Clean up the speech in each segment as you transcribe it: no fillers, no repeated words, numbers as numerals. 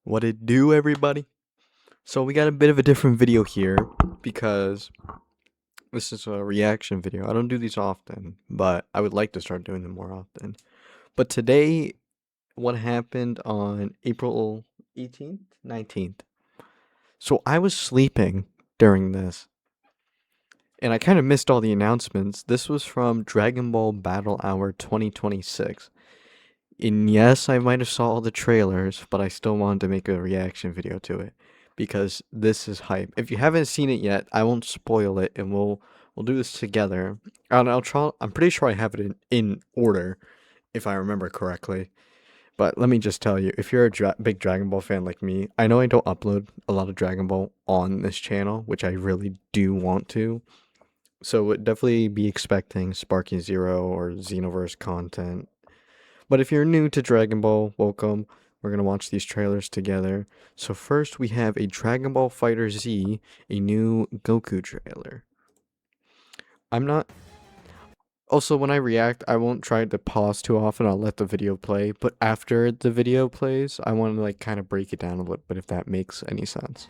What it do, everybody? So we got a bit of a different video here because this is a reaction video. I don't do these often, but I would like to start doing them more often. But today, what happened on April 18th, 19th. So I was sleeping during this, and I kind of missed all the announcements. This was from Dragon Ball Battle Hour 2026. And yes, I might have saw all the trailers, but I still wanted to make a reaction video to it because this is hype. If you haven't seen it yet, I won't spoil it, and we'll do this together. And I'll try. I'm pretty sure I have it in order, if I remember correctly. But let me just tell you, if you're a big Dragon Ball fan like me, I know I don't upload a lot of Dragon Ball on this channel, which I really do want to. So would definitely be expecting Sparking Zero or Xenoverse content. But if you're new to Dragon Ball, welcome. We're going to watch these trailers together. So first we have a Dragon Ball FighterZ, a new Goku trailer. I'm not... Also, when I react, I won't try to pause too often. I'll let the video play. But after the video plays, I want to like kind of break it down a little bit, if that makes any sense.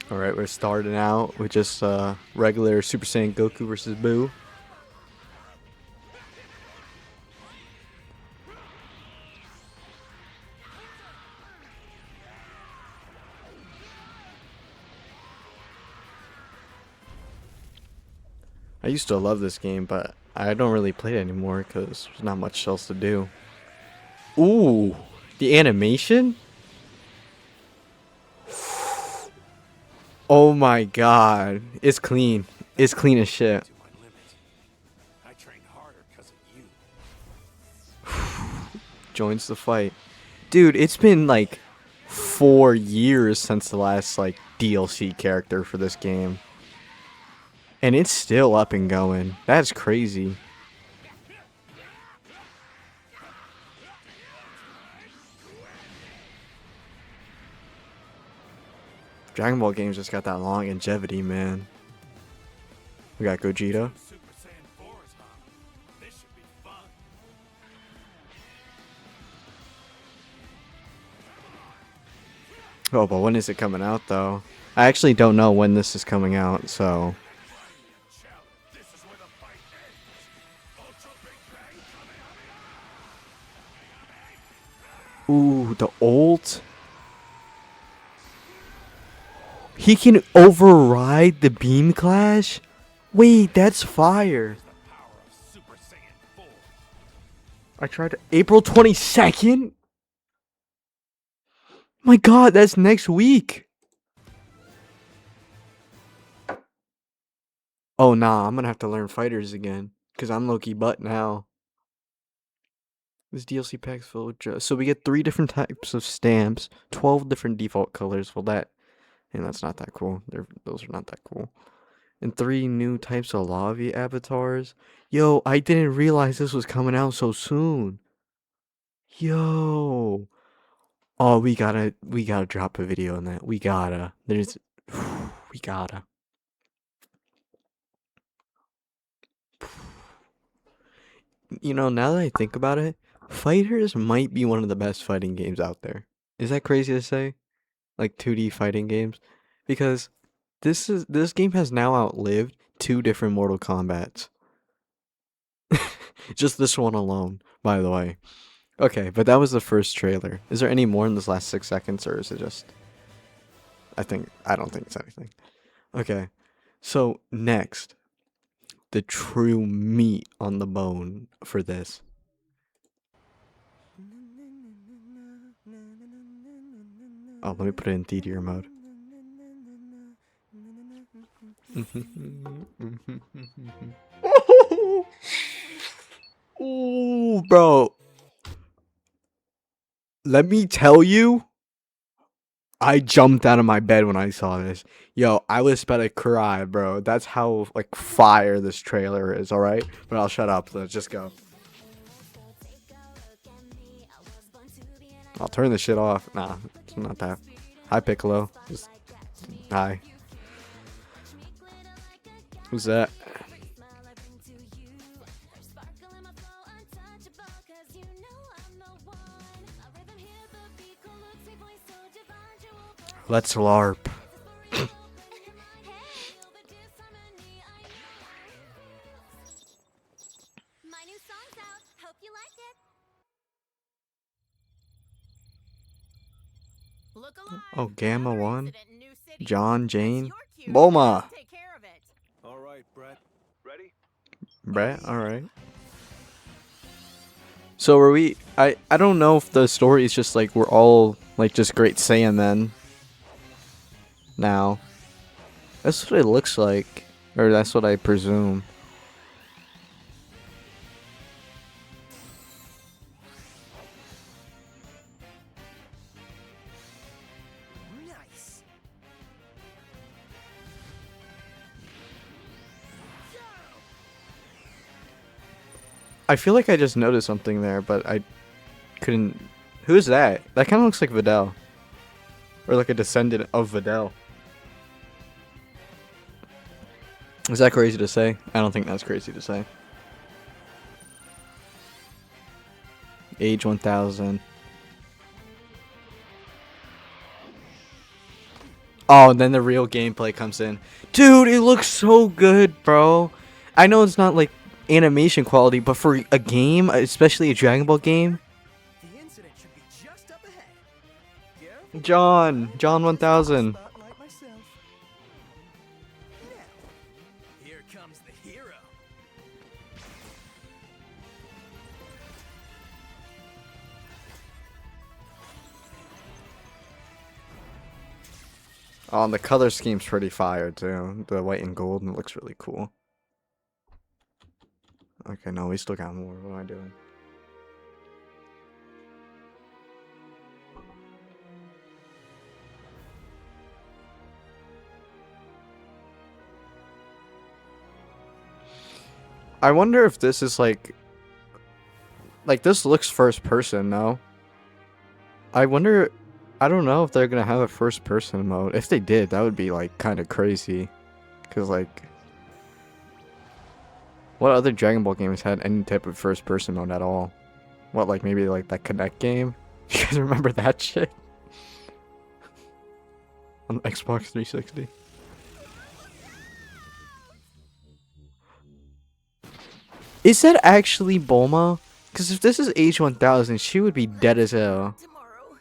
Alright, we're starting out with just regular Super Saiyan Goku versus Boo. I used to love this game, but I don't really play it anymore because there's not much else to do. Ooh, the animation? Oh my god, it's clean. It's clean as shit. Joins the fight. Dude, it's been like 4 years since the last like DLC character for this game. And it's still up and going. That's crazy. Dragon Ball games just got that longevity, man. We got Gogeta. Oh, but when is it coming out, though? I actually don't know when this is coming out, so... Ooh, the ult? He can override the beam clash? Wait, that's fire. I tried to... April 22nd? My god, that's next week. Oh, nah, I'm gonna have to learn FighterZ again. Because I'm low-key butt now. This DLC pack's full of just... So we get 3 different types of stamps. 12 different default colors. Well, that... And that's not that cool. Those are not that cool. And 3 new types of lobby avatars. Yo, I didn't realize this was coming out so soon. Yo. Oh, we gotta drop a video on that. We gotta. We gotta. You know, now that I think about it, FighterZ might be one of the best fighting games out there. Is that crazy to say? Like 2D fighting games? Because this game has now outlived 2 different Mortal Kombats. Just this one alone, by the way. Okay, but that was the first trailer. Is there any more in this last 6 seconds, or is it just... I don't think it's anything. Okay, so next, the true meat on the bone for this. Oh, let me put it in DDR mode. Ooh, bro. Let me tell you, I jumped out of my bed when I saw this. Yo, I was about to cry, bro. That's how, like, fire this trailer is, alright? But I'll shut up. Let's just go. I'll turn this shit off. Nah, it's not that. Hi, Piccolo. Hi. Who's that? Let's LARP. Oh, Gamma 1. John, Jane. Bulma. Alright, Brett. Ready? Brett, alright. So are we... I don't know if the story is just like we're all like just great Saiyamen now. That's what it looks like. Or that's what I presume. Nice. I feel like I just noticed something there, but I couldn't... Who's that? That kind of looks like Videl. Or like a descendant of Videl. Is that crazy to say? I don't think that's crazy to say. Age 1000. Oh, and then the real gameplay comes in. Dude, it looks so good, bro. I know it's not like animation quality, but for a game, especially a Dragon Ball game. The incident should be just up ahead. John 1000. Spotlight myself. Now, here comes the hero. Oh, and the color scheme's pretty fire too. The white and gold, and it looks really cool. Okay, no, we still got more. What am I doing? I wonder if this is like this looks first person, no? I wonder, I don't know if they're gonna have a first person mode. If they did, that would be like kind of crazy. Cause like, what other Dragon Ball games had any type of first person mode at all? What, like maybe like that Connect game? You guys remember that shit? On Xbox 360. Is that actually Bulma? Because if this is Age 1000, she would be dead as hell. Tomorrow.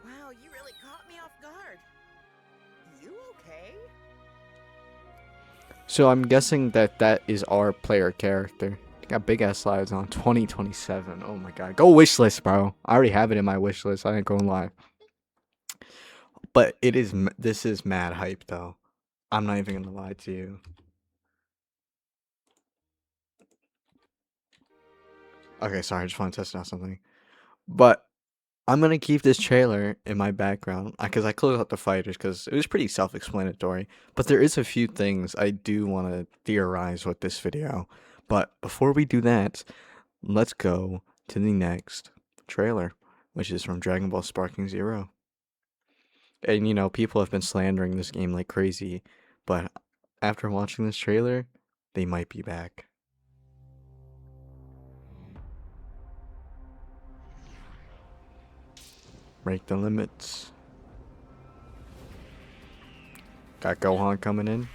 Wow, you really caught me off guard. You okay? So I'm guessing that that is our player character. Got big ass slides on 2027. Oh my god. Go wishlist, bro. I already have it in my wishlist. I ain't going live. But it is. This is mad hype though. I'm not even gonna lie to you. Okay, sorry. I just want to test out something. But I'm gonna keep this trailer in my background because I closed out the fighters because it was pretty self-explanatory. But there is a few things I do want to theorize with this video. But before we do that, let's go to the next trailer, which is from Dragon Ball Sparking Zero. And you know, people have been slandering this game like crazy, but after watching this trailer, they might be back. Break the limits. Got Gohan coming in.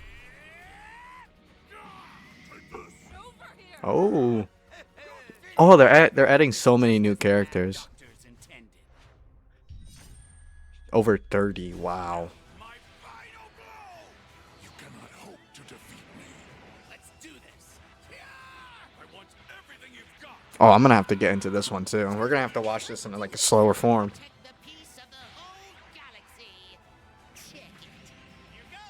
Oh. Oh, they're adding so many new characters. Over 30. Wow. You cannot hope to defeat me. Let's do this. I want everything you've got. Oh, I'm gonna have to get into this one too. We're gonna have to watch this in like a slower form. The piece of the whole galaxy. Check it. Here goes.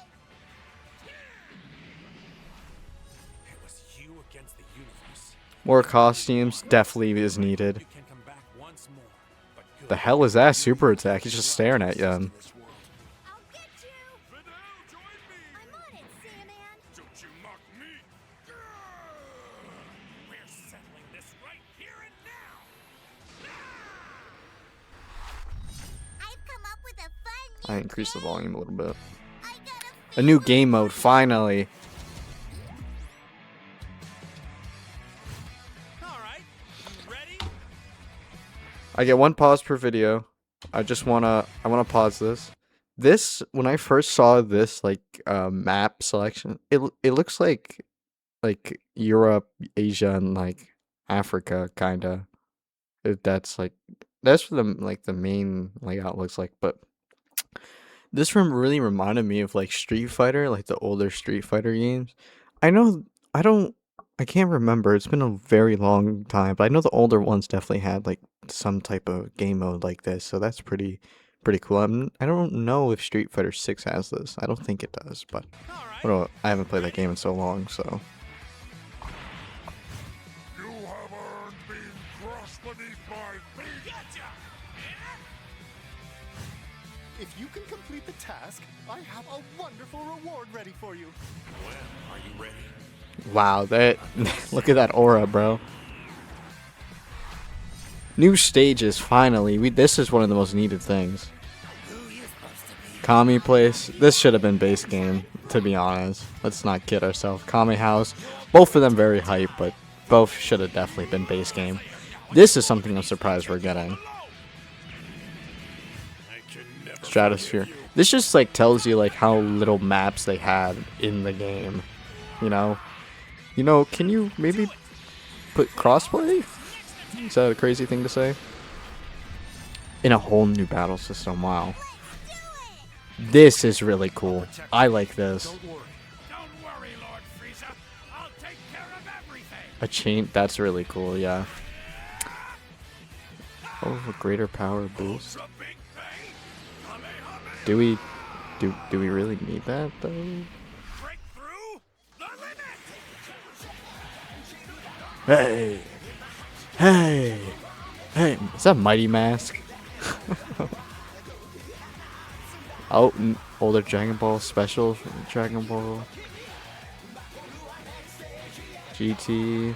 It was you against the universe. More costumes definitely is needed. You can come back once more. But good. The hell is that super attack? He's just staring at you. I'll get you. Videl, join me. I'm on it, Sandman. Don't you mock me. We're settling this right here and now. I've come up with I increased the volume a little bit. A new game mode, finally. Alright, ready? I get 1 pause per video. I wanna pause this. This, when I first saw this like map selection, it looks like Europe, Asia, and like Africa kinda. If that's like that's what the main layout looks like, but this room really reminded me of like Street Fighter, like the older Street Fighter games. I know I don't I can't remember. It's been a very long time, but I know the older ones definitely had like some type of game mode like this, so that's pretty cool. I don't know if Street Fighter 6 has this. I don't think it does, but Alright. I haven't played that game in so long, so You have earned being crushed beneath my feet. Gotcha! If you can complete the task, I have a wonderful reward ready for you. Well, are you ready? wow, that look at that aura, bro. New stages, finally. This is one of the most needed things. Kami place. This should have been base game, to be honest. Let's not kid ourselves. Kami house. Both of them very hype, but both should have definitely been base game. This is something I'm surprised we're getting. I can never Stratosphere. forgive you. This just like tells you like how little maps they had in the game. You know? Can you maybe put crossplay? Is that a crazy thing to say? In a whole new battle system, wow. This is really cool. I like this. Don't worry. Don't worry, Lord Frieza. I'll take care of everything. A chain, that's really cool, yeah. Oh, a greater power boost. It's a big thing. Kamehameha. Do we really need that though? Break through the limit. Hey! Hey! Hey! Is that Mighty Mask? Oh, older Dragon Ball special Dragon Ball GT.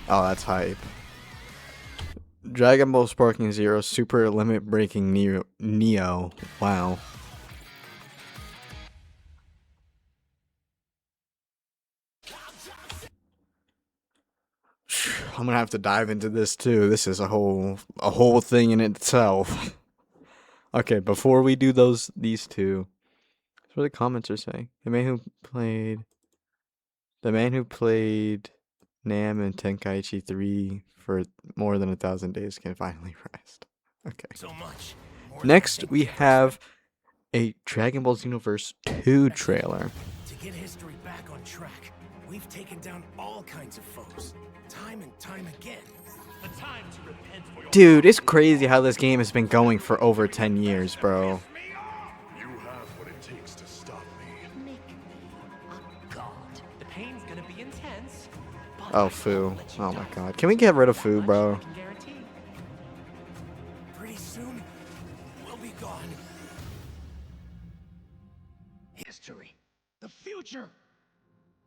Oh, that's hype. Dragon Ball Sparking Zero Super Limit Breaking Neo. Wow. I'm gonna have to dive into this too. This is a whole thing in itself. Okay, before we do these two, that's what the comments are saying. The man who played Nam and Tenkaichi 3 for more than 1,000 days can finally rest. Okay. So much. More than Next, I we think have a Dragon Ball Xenoverse 2 trailer. To get history back on track, we've taken down all kinds of foes, time and time again. the time to repent for your Dude, it's crazy how this game has been going for over 10 years, bro. You have what it takes to stop me. Make me a god. The pain's gonna be intense. But Oh, I Fu. won't let you Oh my go. god. Can we get rid of Fu, Much bro? I can guarantee. Pretty soon, we'll be gone. History. The future.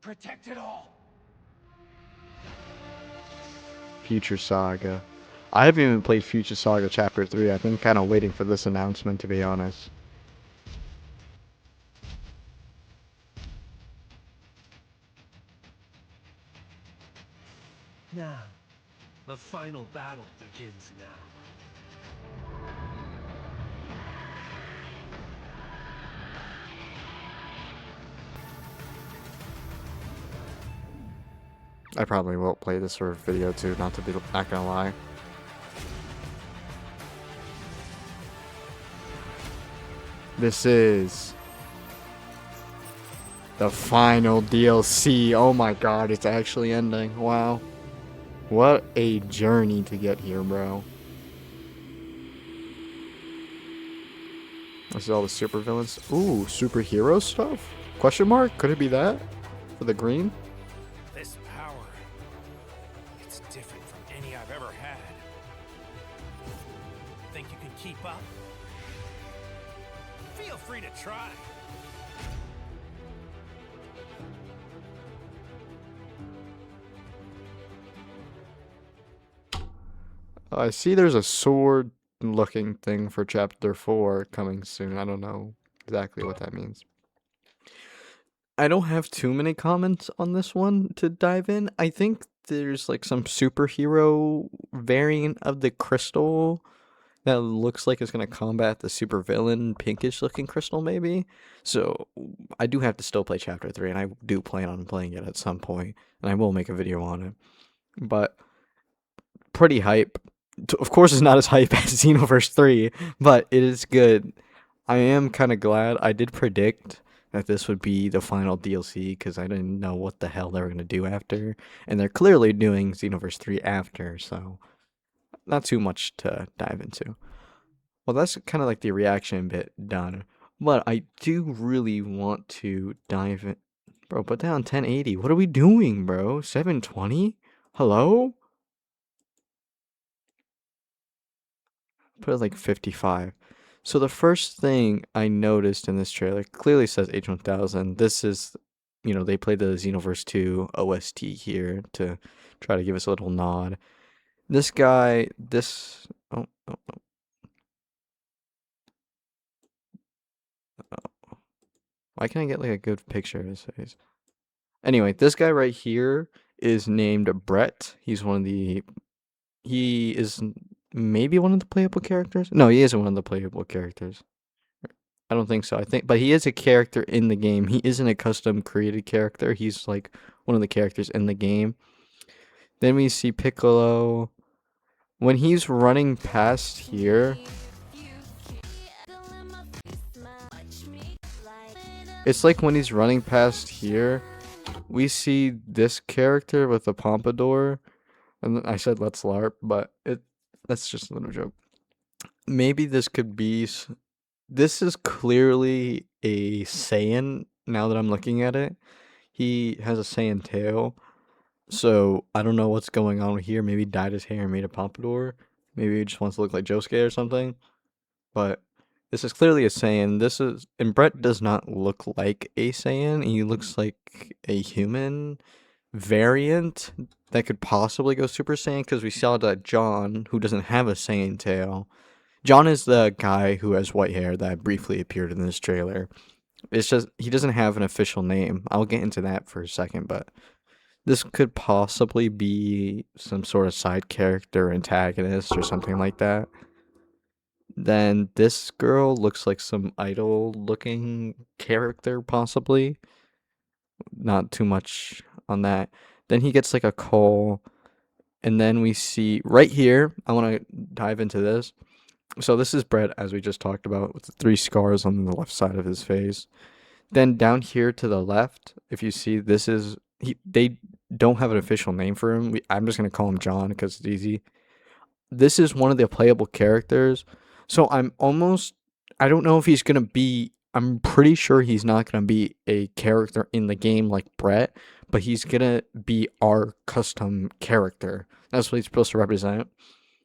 Protect it all. Future Saga. I haven't even played Future Saga Chapter 3. I've been kind of waiting for this announcement, to be honest. Now, the final battle begins now. I probably won't play this for a video too, not gonna lie. This is the final DLC. Oh my god, it's actually ending. Wow. What a journey to get here, bro. This is all the supervillains. Ooh, superhero stuff? Question mark? Could it be that? For the green? This power, it's different from any I've ever had. Think you can keep up? Feel free to try. I see there's a sword looking thing for chapter 4 coming soon. I don't know exactly what that means. I don't have too many comments on this one to dive in. I think there's like some superhero variant of the crystal that looks like it's gonna combat the supervillain pinkish looking crystal maybe. So I do have to still play chapter 3 and I do plan on playing it at some point and I will make a video on it. But pretty hype. Of course it's not as hype as Xenoverse 3, but it is good. I am kind of glad. I did predict that this would be the final DLC because I didn't know what the hell they were going to do after. And they're clearly doing Xenoverse 3 after, so not too much to dive into. Well, that's kind of like the reaction bit done. But I do really want to dive in. Bro, put down 1080. What are we doing, bro? 720? Hello? Put it like 55. So the first thing I noticed in this trailer clearly says H1000. This is, they played the Xenoverse 2 OST here to try to give us a little nod. This guy, oh. Why can't I get like a good picture of his face? Anyway, this guy right here is named Brett. He is maybe one of the playable characters. No, he isn't one of the playable characters. I don't think so. But he is a character in the game. He isn't a custom created character. He's like one of the characters in the game. Then we see Piccolo. When he's running past here, it's like when he's running past here, we see this character with a pompadour. And I said let's LARP, but that's just a little joke. Maybe this could be. This is clearly a Saiyan, now that I'm looking at it. He has a Saiyan tail. So, I don't know what's going on here. Maybe he dyed his hair and made a pompadour. Maybe he just wants to look like Josuke or something. But this is clearly a Saiyan. And Brett does not look like a Saiyan. He looks like a human variant that could possibly go Super Saiyan, because we saw that John, who doesn't have a Saiyan tail. John is the guy who has white hair that briefly appeared in this trailer. It's just, he doesn't have an official name. I'll get into that for a second, but this could possibly be some sort of side character antagonist or something like that. Then this girl looks like some idol looking character, possibly. Not too much on that. Then he gets like a call, and then we see right here, I want to dive into this. So this is Brett, as we just talked about, with the 3 scars on the left side of his face. Then down here to the left, if you see, this is they don't have an official name for him. I'm just gonna call him John because it's easy. This is one of the playable characters. So I don't know if he's gonna be. I'm pretty sure he's not gonna be a character in the game like Brett, but he's gonna be our custom character. That's what he's supposed to represent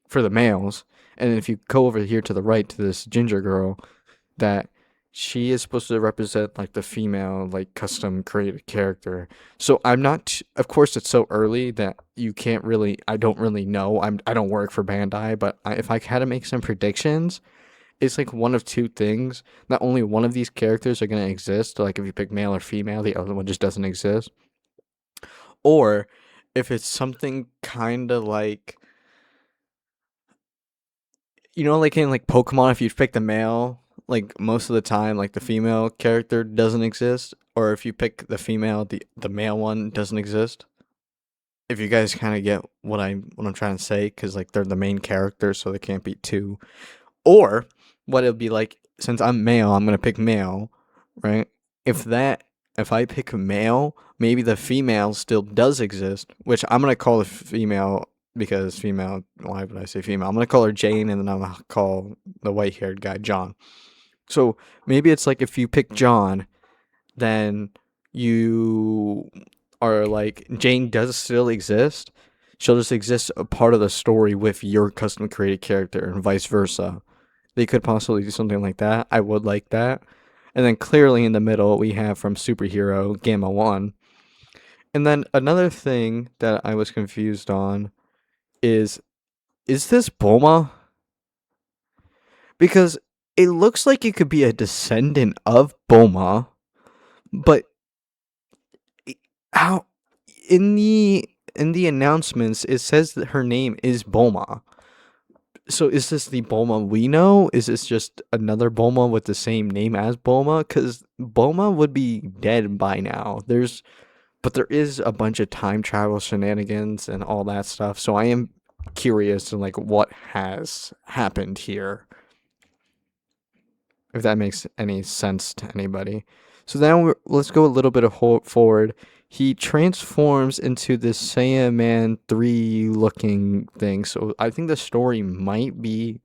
for the males. And if you go over here to the right to this ginger girl, that she is supposed to represent like the female, like custom created character. So I'm not, of course it's so early that you can't really, I don't really know. I don't work for Bandai, but if I had to make some predictions, it's like one of two things. Not only one of these characters are going to exist, like if you pick male or female, the other one just doesn't exist. Or if it's something kind of like, like in like Pokemon, if you pick the male, like most of the time, like the female character doesn't exist. Or if you pick the female, the male one doesn't exist. If you guys kind of get what I'm trying to say, because like they're the main characters, so they can't be two. Or what it'll be like, since I'm male, I'm gonna pick male, right? If I pick male, maybe the female still does exist, which I'm gonna call the female. Because female, why would I say female? I'm going to call her Jane, and then I'm going to call the white-haired guy John. So maybe it's like if you pick John, then you are like, Jane does still exist. She'll just exist a part of the story with your custom created character, and vice versa. They could possibly do something like that. I would like that. And then clearly in the middle, we have from Superhero Gamma 1. And then another thing that I was confused on is Is this Bulma? Because it looks like it could be a descendant of Bulma, but how in the announcements it says that her name is Bulma. So is this the Bulma we know? Is this just another Bulma with the same name as Bulma? Because Bulma would be dead by now. But there is a bunch of time travel shenanigans and all that stuff. So I am curious and like what has happened here, if that makes any sense to anybody. So now let's go a little bit of forward. He transforms into this Saiyaman 3 looking thing. So I think the story might be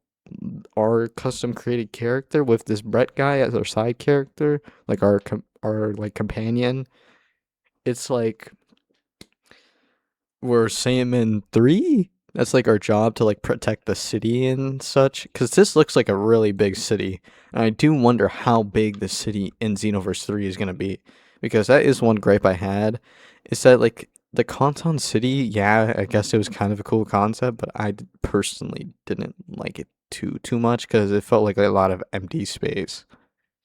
our custom created character with this Brett guy as our side character, like our like companion. It's like we're Saiyaman 3. That's like our job to like protect the city and such. Because this looks like a really big city. And I do wonder how big the city in Xenoverse 3 is going to be. Because that is one gripe I had. Is that like the Kanton City, yeah, I guess it was kind of a cool concept. But I personally didn't like it too much. Because it felt like a lot of empty space.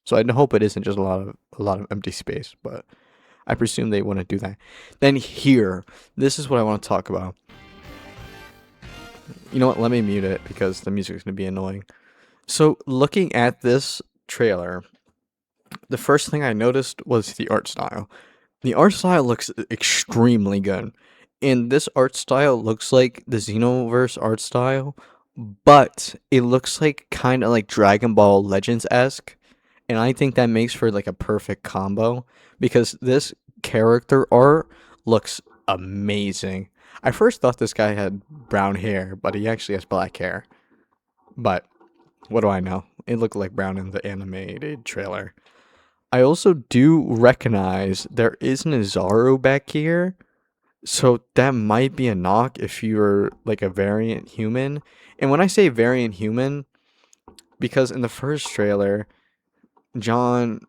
So I hope it isn't just a lot of empty space. But I presume they want to do that. Then here, this is what I want to talk about. You know what? Let me mute it because the music is going to be annoying. So, looking at this trailer, the first thing I noticed was the art style. The art style looks extremely good. And this art style looks like the Xenoverse art style, but it looks like kind of like Dragon Ball Legends-esque. And I think that makes for like a perfect combo because this character art looks amazing. I first thought this guy had brown hair, but he actually has black hair. But what do I know? It looked like brown in the animated trailer. I also do recognize there is an Azaru back here. So that might be a knock if you're like a variant human. And when I say variant human, because in the first trailer, John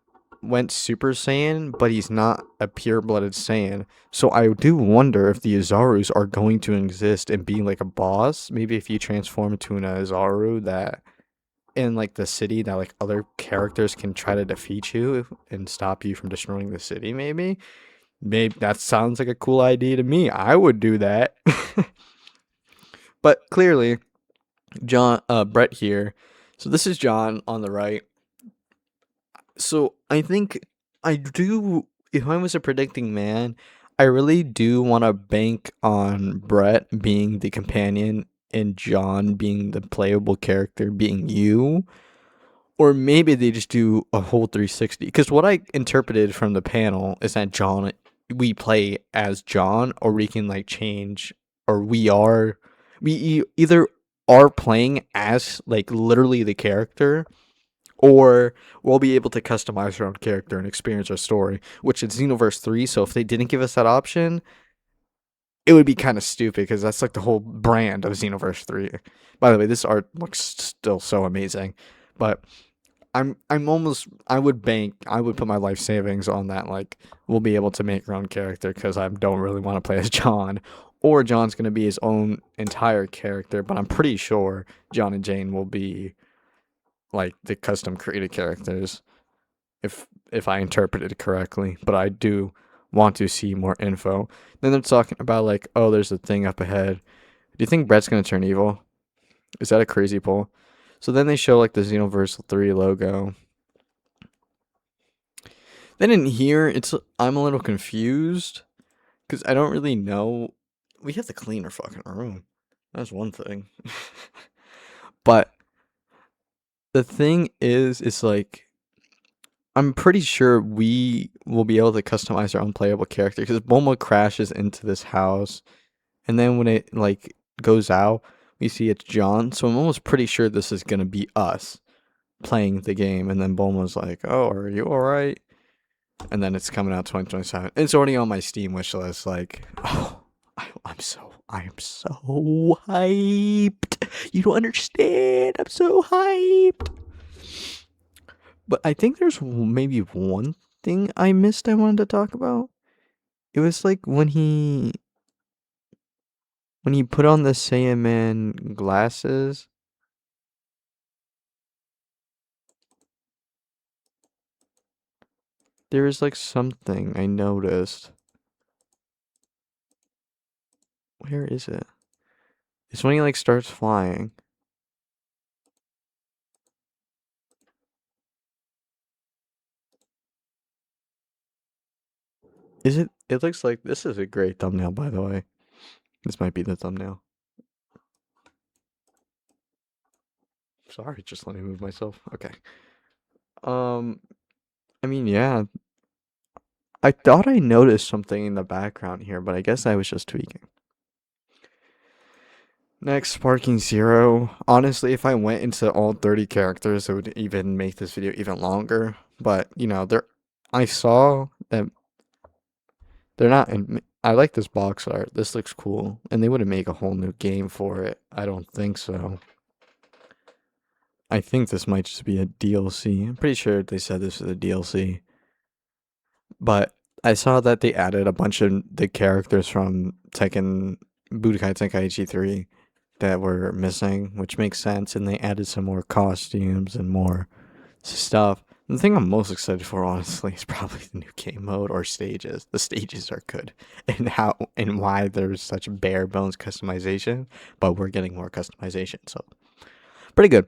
went Super Saiyan, but he's not a pure-blooded Saiyan. So I do wonder if the Azarus are going to exist and be like a boss. Maybe if you transform into an Azaru that in like the city that like other characters can try to defeat you and stop you from destroying the city, maybe. Maybe that sounds like a cool idea to me. I would do that. But clearly, Brett here. So this is John on the right. So I think I do. If I was a predicting man, I really do want to bank on Brett being the companion and John being the playable character, being you. Or maybe they just do a whole 360. Because what I interpreted from the panel is that we play as John, or we can like change, or we either are playing as like literally the character, or we'll be able to customize our own character and experience our story, which is Xenoverse 3. So if they didn't give us that option, it would be kind of stupid because that's like the whole brand of Xenoverse 3. By the way, this art looks still so amazing. But I would put my life savings on that. Like, we'll be able to make our own character because I don't really want to play as John. Or John's going to be his own entire character, but I'm pretty sure John and Jane will be like the custom created characters if I interpreted it correctly. But I do want to see more info. Then they're talking about like, oh, there's a thing up ahead. Do you think Brett's gonna turn evil? Is that a crazy pull? So then they show like the Xenoverse 3 logo. Then in here, I'm a little confused because I don't really know. We have to clean our fucking room. That's one thing. But the thing is, it's like I'm pretty sure we will be able to customize our own playable character because Bulma crashes into this house, and then when it like goes out, we see it's John. So I'm almost pretty sure this is gonna be us playing the game, and then Bulma's like, "Oh, are you all right?" And then it's coming out 2027. It's already on my Steam wish list. Like, oh, I am so hyped. You don't understand. I'm so hyped. But I think there's maybe one thing I missed I wanted to talk about. It was like when he when he put on the Saiyaman glasses. There is like something I noticed. Where is it? It's when he like starts flying. Is it? It looks like this is a great thumbnail, by the way. This might be the thumbnail. Sorry, just let me move myself. Okay. Um, I mean, yeah. I thought I noticed something in the background here, but I guess I was just tweaking. Next, Sparking Zero. Honestly, if I went into all 30 characters, it would even make this video even longer. But, you know, I saw that they're not in. I like this box art. This looks cool. And they wouldn't make a whole new game for it. I don't think so. I think this might just be a DLC. I'm pretty sure they said this was a DLC. But I saw that they added a bunch of the characters from Budokai Tenkaichi 3 that were missing, which makes sense, and they added some more costumes and more stuff. The thing I'm most excited for, honestly, is probably the new game mode or stages. The stages are good, and why there's such bare bones customization, but we're getting more customization, so pretty good.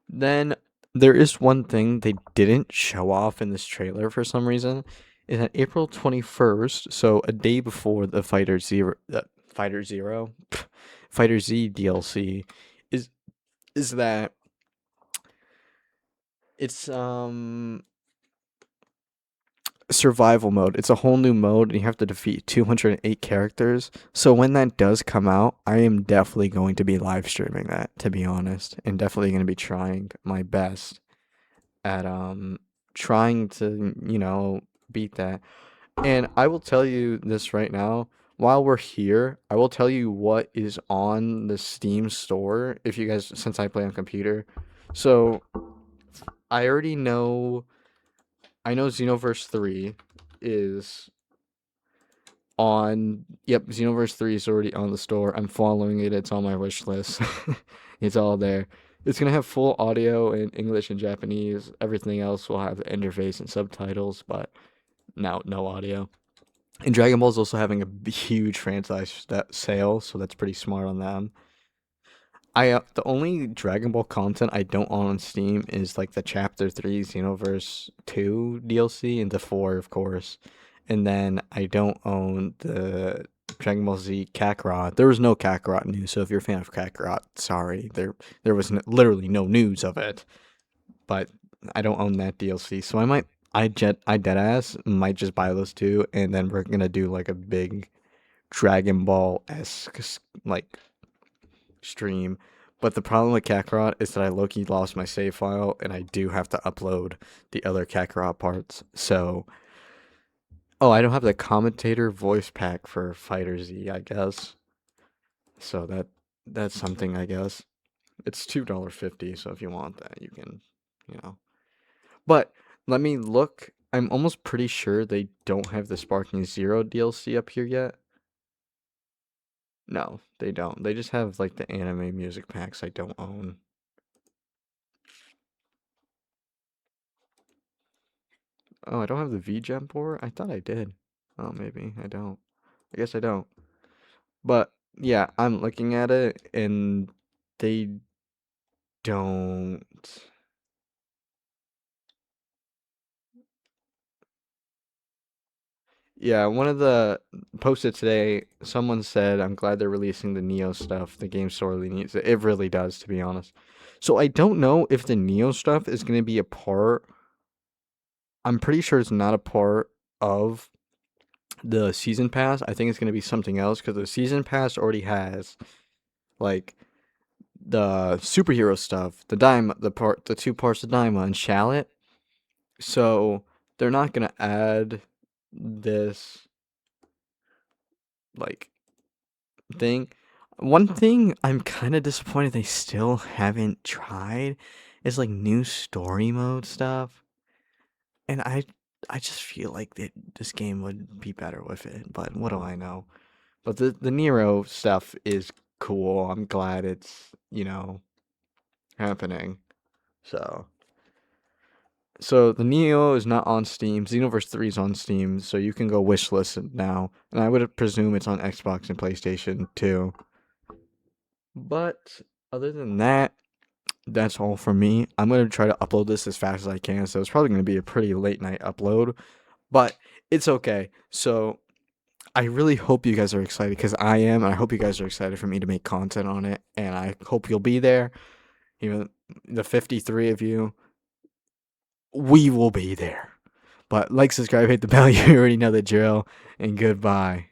Then there is one thing they didn't show off in this trailer for some reason. Is that April 21st, so a day before the Fighter Zero, Fighter Z DLC, is that it's survival mode. It's a whole new mode, and you have to defeat 208 characters. So when that does come out, I am definitely going to be live streaming that, to be honest, and definitely going to be trying my best at trying to, beat that. And I will tell you this right now, while we're here, I will tell you what is on the Steam store if you guys, since I play on computer. So I already know, I know Xenoverse 3 is on, yep, Xenoverse 3 is already on the store. I'm following it. It's on my wish list. It's all there. It's going to have full audio in English and Japanese. Everything else will have the interface and subtitles, but no audio. And Dragon Ball is also having a huge franchise sale, so that's pretty smart on them. The only Dragon Ball content I don't own on Steam is like the Chapter 3 Xenoverse 2 DLC and the 4, of course. And then I don't own the Dragon Ball Z Kakarot. There was no Kakarot news, so if you're a fan of Kakarot, sorry, there was literally no news of it. But I don't own that DLC, so I deadass might just buy those two, and then we're gonna do like a big Dragon Ball-esque like stream. But the problem with Kakarot is that I low-key lost my save file, and I do have to upload the other Kakarot parts. So, oh, I don't have the commentator voice pack for FighterZ, I guess. So that's something, I guess. It's $2.50, so if you want that, you can, you know. But let me look. I'm almost pretty sure they don't have the Sparking Zero DLC up here yet. No, they don't. They just have like the anime music packs I don't own. Oh, I don't have the VGem port? I thought I did. Oh, maybe I don't. I guess I don't. But yeah, I'm looking at it and they don't. Yeah, one of the posted today, someone said, I'm glad they're releasing the Neo stuff. The game sorely needs it. It really does, to be honest. So I don't know if the Neo stuff is going to be a part. I'm pretty sure it's not a part of the season pass. I think it's going to be something else because the season pass already has like the superhero stuff, the two parts of Daima and Shallot. So they're not going to add this like thing. One thing I'm kind of disappointed they still haven't tried is like new story mode stuff. And I just feel like this game would be better with it, but what do I know? But the Nero stuff is cool. I'm glad it's, happening. So the Neo is not on Steam. Xenoverse 3 is on Steam, so you can go wishlist it now. And I would presume it's on Xbox and PlayStation too. But other than that, that's all for me. I'm going to try to upload this as fast as I can, so it's probably going to be a pretty late night upload. But it's okay. So I really hope you guys are excited, because I am, and I hope you guys are excited for me to make content on it, and I hope you'll be there. Even the 53 of you, we will be there. But like, subscribe, hit the bell, you already know the drill, and goodbye.